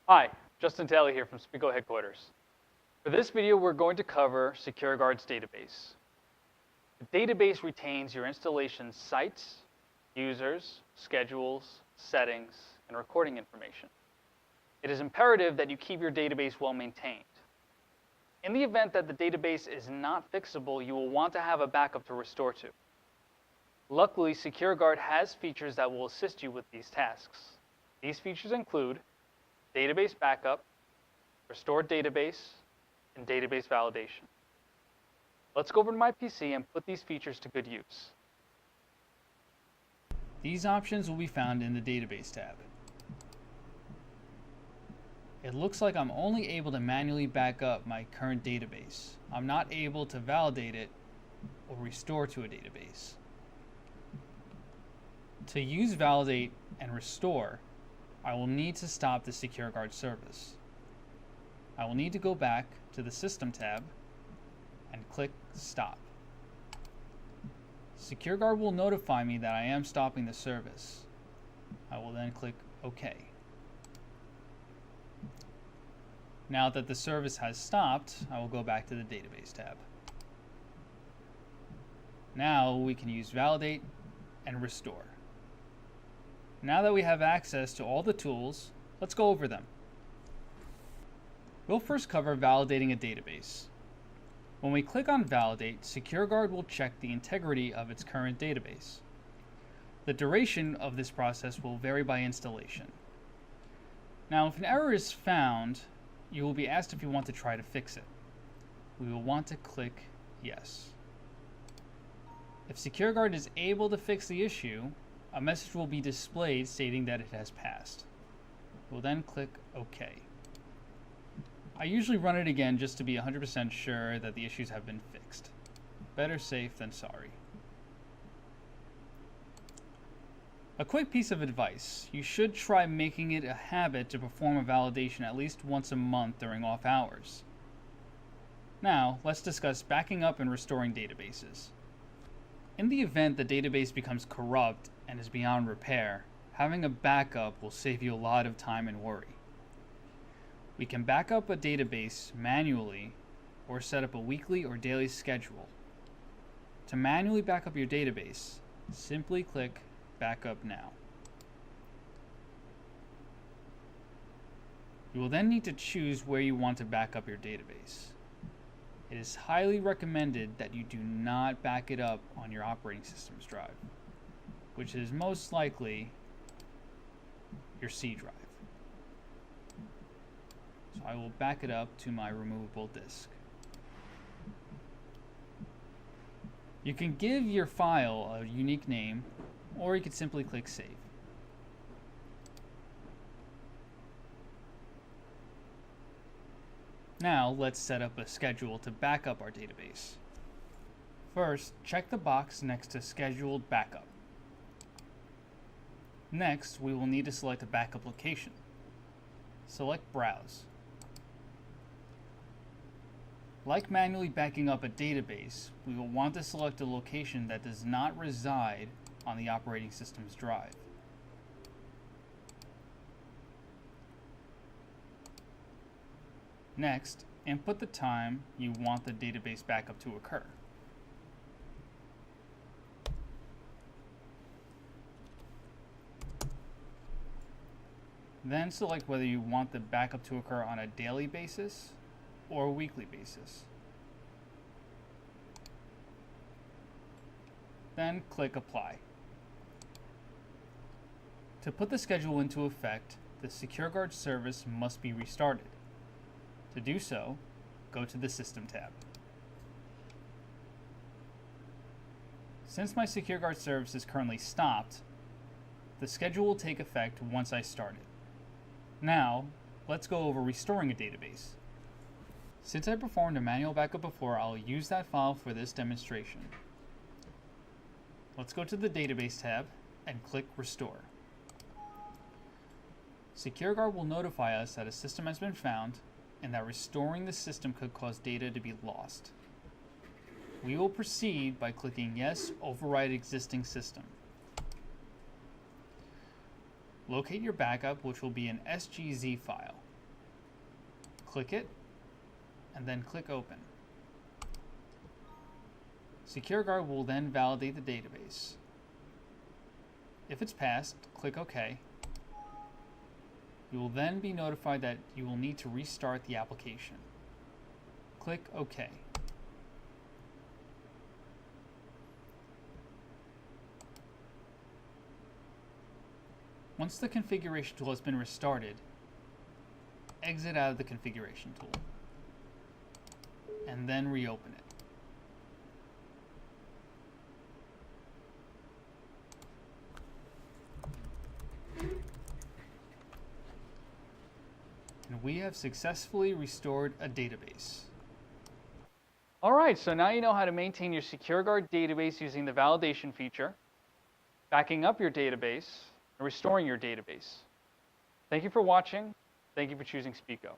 Hi, Justin Taylor here from Speco headquarters. For this video, we're going to cover SecureGuard's database. The database retains your installation sites, users, schedules, settings, and recording information. It is imperative that you keep your database well maintained. In the event that the database is not fixable, you will want to have a backup to restore to. Luckily, SecureGuard has features that will assist you with these tasks. These features include database backup, restored database, and database validation. Let's go over to my PC and put these features to good use. These options will be found in the Database tab. It looks like I'm only able to manually back up my current database. I'm not able to validate it or restore to a database. To use Validate and Restore, I will need to stop the SecureGuard service. I will need to go back to the System tab and click Stop. SecureGuard will notify me that I am stopping the service. I will then click OK. Now that the service has stopped, I will go back to the Database tab. Now we can use Validate and Restore. Now that we have access to all the tools, let's go over them. We'll first cover validating a database. When we click on Validate, SecureGuard will check the integrity of its current database. The duration of this process will vary by installation. Now, if an error is found, you will be asked if you want to try to fix it. We will want to click Yes. If SecureGuard is able to fix the issue, a message will be displayed stating that it has passed. We'll then click OK. I usually run it again just to be 100% sure that the issues have been fixed. Better safe than sorry. A quick piece of advice: you should try making it a habit to perform a validation at least once a month during off hours. Now, let's discuss backing up and restoring databases. In the event the database becomes corrupt and is beyond repair, having a backup will save you a lot of time and worry. We can back up a database manually or set up a weekly or daily schedule. To manually back up your database, simply click Backup Now. You will then need to choose where you want to back up your database. It is highly recommended that you do not back it up on your operating system's drive, which is most likely your C drive. So I will back it up to my removable disk. You can give your file a unique name, or you could simply click Save. Now let's set up a schedule to back up our database. First, check the box next to Scheduled Backup. Next, we will need to select a backup location. Select Browse. Like manually backing up a database, we will want to select a location that does not reside on the operating system's drive. Next, input the time you want the database backup to occur. Then select whether you want the backup to occur on a daily basis or a weekly basis. Then click Apply. To put the schedule into effect, the SecureGuard service must be restarted. To do so, go to the System tab. Since my SecureGuard service is currently stopped, the schedule will take effect once I start it. Now, let's go over restoring a database. Since I performed a manual backup before, I'll use that file for this demonstration. Let's go to the Database tab and click Restore. SecureGuard will notify us that a system has been found and that restoring the system could cause data to be lost. We will proceed by clicking Yes, Override Existing System. Locate your backup, which will be an SGZ file. Click it, and then click Open. SecureGuard will then validate the database. If it's passed, click OK. You will then be notified that you will need to restart the application. Click OK. Once the configuration tool has been restarted, exit out of the configuration tool, and then reopen it. And we have successfully restored a database. All right, so now you know how to maintain your SecureGuard database using the validation feature, backing up your database, and restoring your database. Thank you for watching. Thank you for choosing Speco.